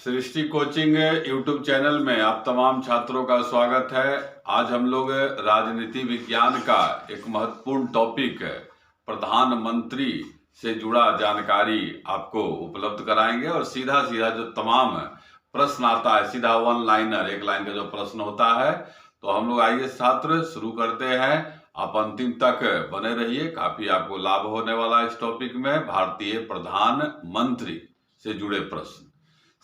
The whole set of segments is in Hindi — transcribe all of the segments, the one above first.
सृष्टि कोचिंग यूट्यूब चैनल में आप तमाम छात्रों का स्वागत है। आज हम लोग राजनीति विज्ञान का एक महत्वपूर्ण टॉपिक प्रधानमंत्री से जुड़ा जानकारी आपको उपलब्ध कराएंगे और सीधा सीधा जो तमाम प्रश्न आता है, सीधा वन लाइनर, एक लाइन का जो प्रश्न होता है, तो हम लोग आइए छात्र शुरू करते हैं। आप अंतिम तक बने रहिए, काफी आपको लाभ होने वाला है इस टॉपिक में। भारतीय प्रधानमंत्री से जुड़े प्रश्न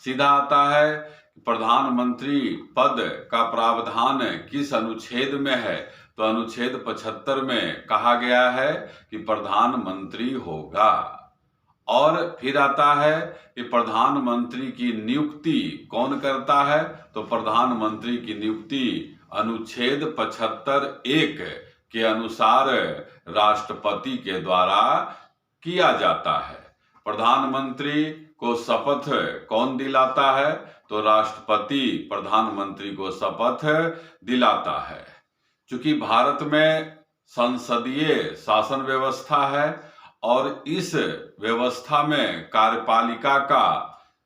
सीधा आता है, प्रधानमंत्री पद का प्रावधान किस अनुच्छेद में है? तो अनुच्छेद 75 में कहा गया है कि प्रधानमंत्री होगा। और फिर आता है कि प्रधानमंत्री की नियुक्ति कौन करता है? तो प्रधानमंत्री की नियुक्ति अनुच्छेद 75(1) के अनुसार राष्ट्रपति के द्वारा किया जाता है। प्रधानमंत्री को शपथ कौन दिलाता है? तो राष्ट्रपति प्रधानमंत्री को शपथ दिलाता है। चूंकि भारत में संसदीय शासन व्यवस्था है और इस व्यवस्था में कार्यपालिका का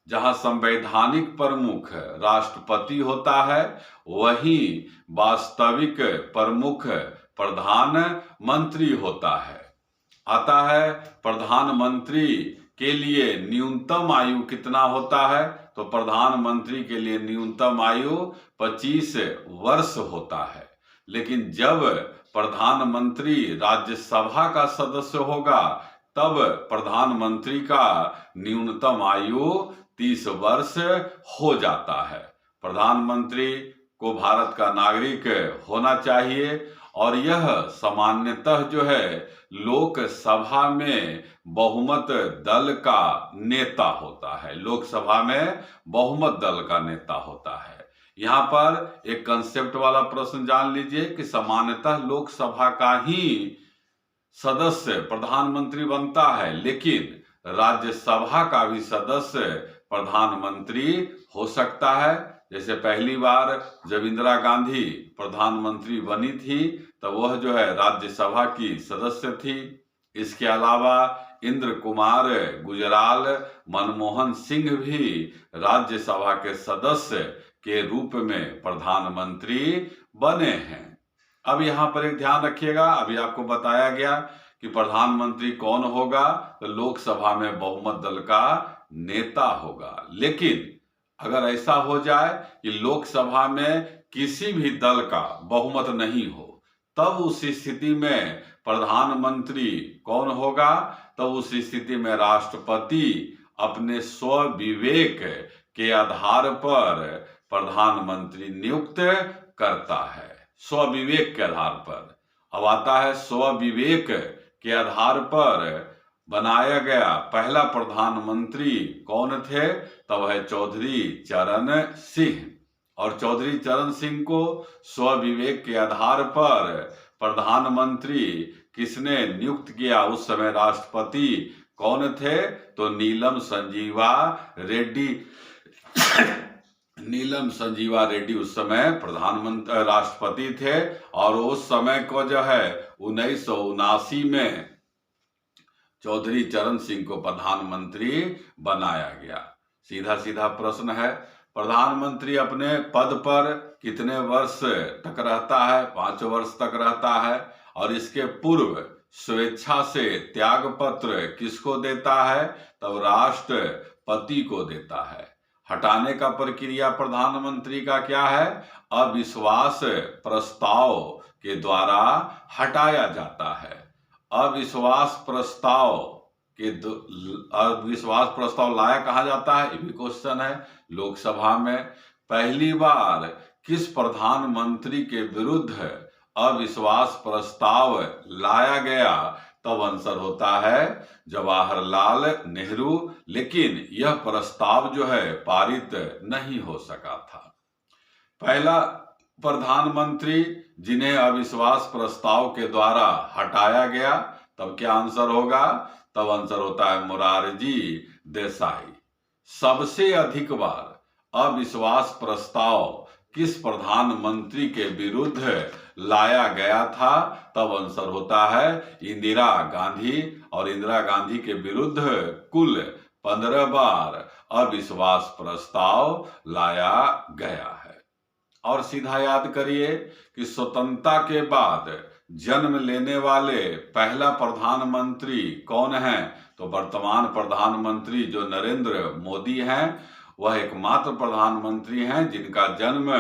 जहां संवैधानिक प्रमुख राष्ट्रपति होता है, वहीं वास्तविक प्रमुख प्रधानमंत्री होता है। आता है, प्रधानमंत्री के लिए न्यूनतम आयु कितना होता है? तो प्रधानमंत्री के लिए न्यूनतम आयु 25 वर्ष होता है। लेकिन जब प्रधानमंत्री राज्यसभा का सदस्य होगा, तब प्रधानमंत्री का न्यूनतम आयु 30 वर्ष हो जाता है। प्रधानमंत्री को भारत का नागरिक होना चाहिए और यह सामान्यतः जो है लोकसभा में बहुमत दल का नेता होता है। लोकसभा में बहुमत दल का नेता होता है। यहाँ पर एक कंसेप्ट वाला प्रश्न जान लीजिए कि सामान्यतः लोकसभा का ही सदस्य प्रधानमंत्री बनता है, लेकिन राज्यसभा का भी सदस्य प्रधानमंत्री हो सकता है। जैसे पहली बार जब इंदिरा गांधी प्रधानमंत्री बनी थी, तब वह जो है राज्यसभा की सदस्य थी। इसके अलावा इंद्र कुमार गुजराल, मनमोहन सिंह भी राज्यसभा के सदस्य के रूप में प्रधानमंत्री बने हैं। अब यहाँ पर एक ध्यान रखिएगा, अभी आपको बताया गया कि प्रधानमंत्री कौन होगा, तो लोकसभा में बहुमत दल का नेता होगा। लेकिन अगर ऐसा हो जाए कि लोकसभा में किसी भी दल का बहुमत नहीं हो, तब उस स्थिति में प्रधानमंत्री कौन होगा? तब उस स्थिति में राष्ट्रपति अपने स्वविवेक के आधार पर प्रधानमंत्री नियुक्त करता है। स्वविवेक के आधार पर। अब आता है, स्वविवेक के आधार पर बनाया गया पहला प्रधानमंत्री कौन थे? तब है चौधरी चरण सिंह। और चौधरी चरण सिंह को स्वविवेक के आधार पर प्रधानमंत्री किसने नियुक्त किया? उस समय राष्ट्रपति कौन थे? तो नीलम संजीवा रेड्डी नीलम संजीवा रेड्डी उस समय प्रधानमंत्री राष्ट्रपति थे। और उस समय को जो है 1979 में चौधरी चरण सिंह को प्रधानमंत्री बनाया गया। सीधा सीधा प्रश्न है, प्रधानमंत्री अपने पद पर कितने वर्ष तक रहता है? 5 वर्ष तक रहता है। और इसके पूर्व स्वेच्छा से त्याग पत्र किसको देता है? तब राष्ट्रपति को देता है। हटाने का प्रक्रिया प्रधानमंत्री का क्या है? अविश्वास प्रस्ताव के द्वारा हटाया जाता है। अविश्वास प्रस्ताव लाया कहा जाता है, ये भी क्वेश्चन है। लोकसभा में पहली बार किस प्रधानमंत्री के विरुद्ध अविश्वास प्रस्ताव लाया गया? तब आंसर होता है जवाहरलाल नेहरू। लेकिन यह प्रस्ताव जो है पारित नहीं हो सका था। पहला प्रधानमंत्री जिन्हें अविश्वास प्रस्ताव के द्वारा हटाया गया, तब क्या आंसर होगा? तब आंसर होता है मोरारजी देसाई। सबसे अधिक बार अविश्वास प्रस्ताव किस प्रधानमंत्री के विरुद्ध लाया गया था? तब आंसर होता है इंदिरा गांधी। और इंदिरा गांधी के विरुद्ध कुल 15 बार अविश्वास प्रस्ताव लाया गया है। और सीधा याद करिए कि स्वतंत्रता के बाद जन्म लेने वाले पहला प्रधानमंत्री कौन है? तो वर्तमान प्रधानमंत्री जो नरेंद्र मोदी हैं, वह एकमात्र प्रधानमंत्री हैं जिनका जन्म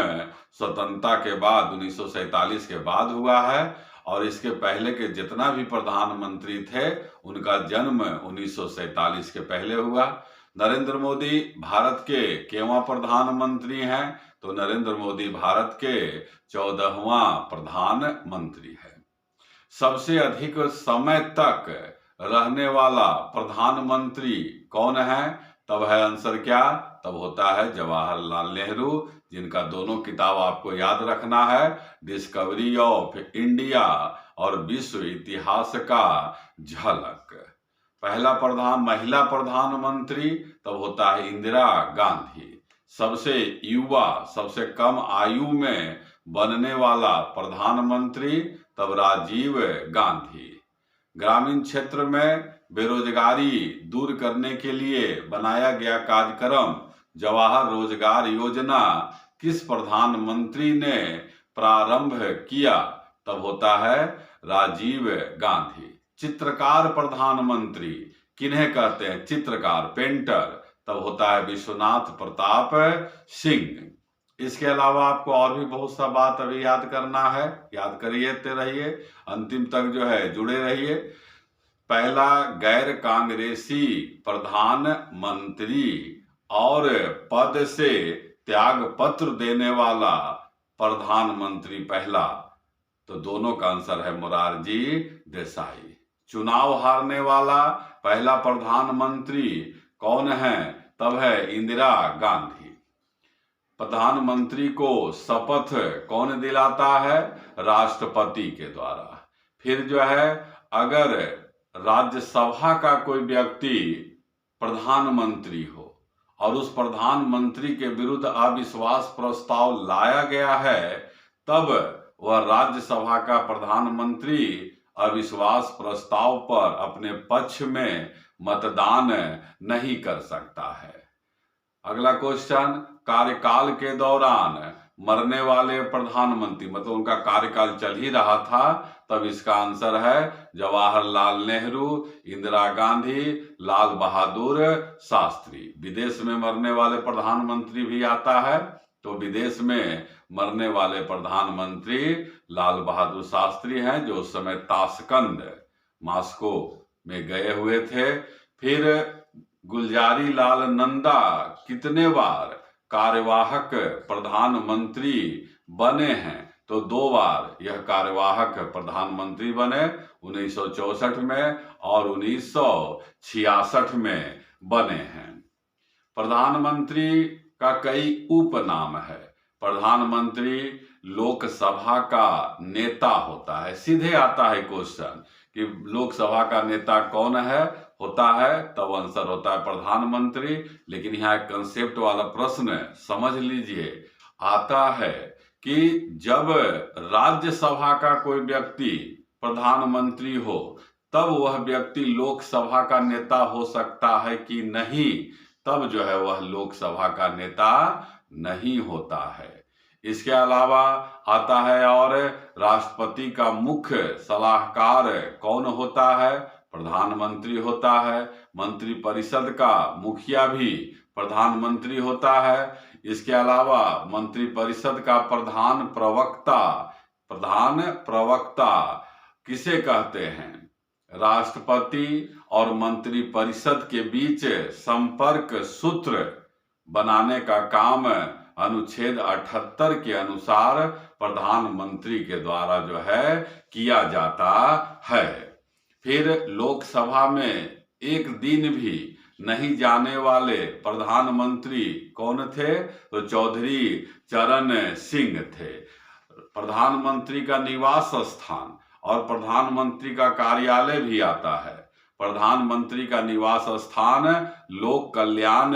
स्वतंत्रता के बाद 1947 के बाद हुआ है। और इसके पहले के जितना भी प्रधानमंत्री थे उनका जन्म 1947 के पहले हुआ। नरेंद्र मोदी भारत के केवां प्रधानमंत्री हैं? तो नरेंद्र मोदी भारत के 14वां प्रधानमंत्री है। सबसे अधिक समय तक रहने वाला प्रधानमंत्री कौन है? तब है आंसर क्या? तब होता है जवाहरलाल नेहरू, जिनका दोनों किताब आपको याद रखना है, डिस्कवरी ऑफ इंडिया और विश्व इतिहास का झलक। पहला महिला प्रधानमंत्री तब होता है इंदिरा गांधी। सबसे युवा, सबसे कम आयु में बनने वाला प्रधानमंत्री तब राजीव गांधी। ग्रामीण क्षेत्र में बेरोजगारी दूर करने के लिए बनाया गया कार्यक्रम जवाहर रोजगार योजना किस प्रधानमंत्री ने प्रारंभ किया? तब होता है राजीव गांधी। चित्रकार प्रधानमंत्री किन्हें कहते हैं? चित्रकार, पेंटर, तब होता है विश्वनाथ प्रताप सिंह। इसके अलावा आपको और भी बहुत सा बात अभी याद करना है, याद करिए रहिए, अंतिम तक जो है जुड़े रहिए। पहला गैर कांग्रेसी प्रधानमंत्री और पद से त्याग पत्र देने वाला प्रधानमंत्री पहला, तो दोनों का आंसर है मोरारजी देसाई। चुनाव हारने वाला पहला प्रधानमंत्री कौन है? तब है इंदिरा गांधी। प्रधानमंत्री को शपथ कौन दिलाता है? राष्ट्रपति के द्वारा। फिर जो है, अगर राज्यसभा का कोई व्यक्ति प्रधानमंत्री हो और उस प्रधानमंत्री के विरुद्ध अविश्वास प्रस्ताव लाया गया है, तब वह राज्यसभा का प्रधानमंत्री अविश्वास प्रस्ताव पर अपने पक्ष में मतदान नहीं कर सकता है। अगला क्वेश्चन, कार्यकाल के दौरान मरने वाले प्रधानमंत्री, मतलब उनका कार्यकाल चल ही रहा था, तब इसका आंसर है जवाहरलाल नेहरू, इंदिरा गांधी, लाल बहादुर शास्त्री। विदेश में मरने वाले प्रधानमंत्री भी आता है, तो विदेश में मरने वाले प्रधानमंत्री लाल बहादुर शास्त्री हैं, जो उस समय ताशकंद, मॉस्को में गए हुए थे। फिर गुलजारी लाल नंदा कितने बार कार्यवाहक प्रधानमंत्री बने हैं? तो 2 बार यह कार्यवाहक प्रधानमंत्री बने, 1964 में और 1966 में बने हैं। प्रधानमंत्री का कई उपनाम है। प्रधानमंत्री लोकसभा का नेता होता है। सीधे आता है क्वेश्चन कि लोकसभा का नेता कौन है, होता है, तब आंसर होता है प्रधानमंत्री। लेकिन यहाँ एक कंसेप्ट वाला प्रश्न समझ लीजिए, आता है कि जब राज्यसभा का कोई व्यक्ति प्रधानमंत्री हो, तब वह व्यक्ति लोकसभा का नेता हो सकता है कि नहीं? तब जो है वह लोकसभा का नेता नहीं होता है। इसके अलावा आता है, और राष्ट्रपति का मुख्य सलाहकार कौन होता है? प्रधानमंत्री होता है। मंत्रिपरिषद का मुखिया भी प्रधानमंत्री होता है। इसके अलावा मंत्रिपरिषद का प्रधान प्रवक्ता किसे कहते हैं? राष्ट्रपति और मंत्रिपरिषद के बीच संपर्क सूत्र बनाने का काम अनुच्छेद 78 के अनुसार प्रधानमंत्री के द्वारा जो है किया जाता है। फिर लोकसभा में एक दिन भी नहीं जाने वाले प्रधानमंत्री कौन थे? तो चौधरी चरण सिंह थे। प्रधानमंत्री का निवास स्थान और प्रधानमंत्री का कार्यालय भी आता है। प्रधानमंत्री का निवास स्थान लोक कल्याण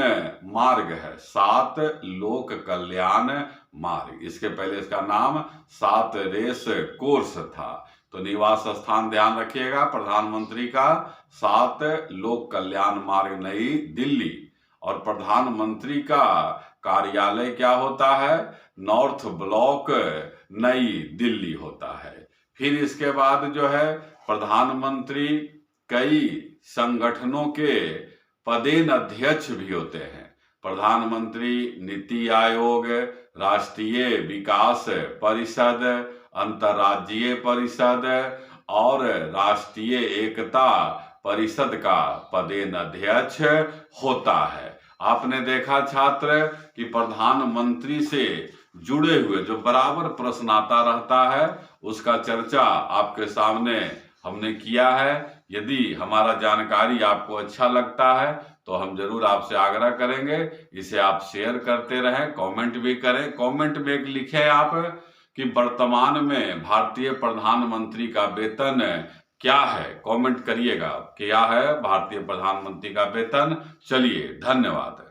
मार्ग है, 7 लोक कल्याण मार्ग। इसके पहले इसका नाम 7 रेस कोर्स था। तो तो निवास स्थान ध्यान रखिएगा प्रधानमंत्री का 7 लोक कल्याण मार्ग नई दिल्ली, और प्रधानमंत्री का कार्यालय क्या होता है, नॉर्थ ब्लॉक नई दिल्ली होता है। फिर इसके बाद जो है प्रधानमंत्री कई संगठनों के पदेन अध्यक्ष भी होते हैं। प्रधानमंत्री नीति आयोग, राष्ट्रीय विकास परिषद, अंतर्राज्यीय परिषद और राष्ट्रीय एकता परिषद का पदेन अध्यक्ष होता है। आपने देखा छात्र कि प्रधानमंत्री से जुड़े हुए जो बराबर प्रश्न आता रहता है उसका चर्चा आपके सामने हमने किया है। यदि हमारा जानकारी आपको अच्छा लगता है तो हम जरूर आपसे आग्रह करेंगे इसे आप शेयर करते रहें, कमेंट भी करें। कमेंट में लिखें आप कि वर्तमान में भारतीय प्रधानमंत्री का वेतन क्या है, कमेंट करिएगा क्या है भारतीय प्रधानमंत्री का वेतन। चलिए, धन्यवाद।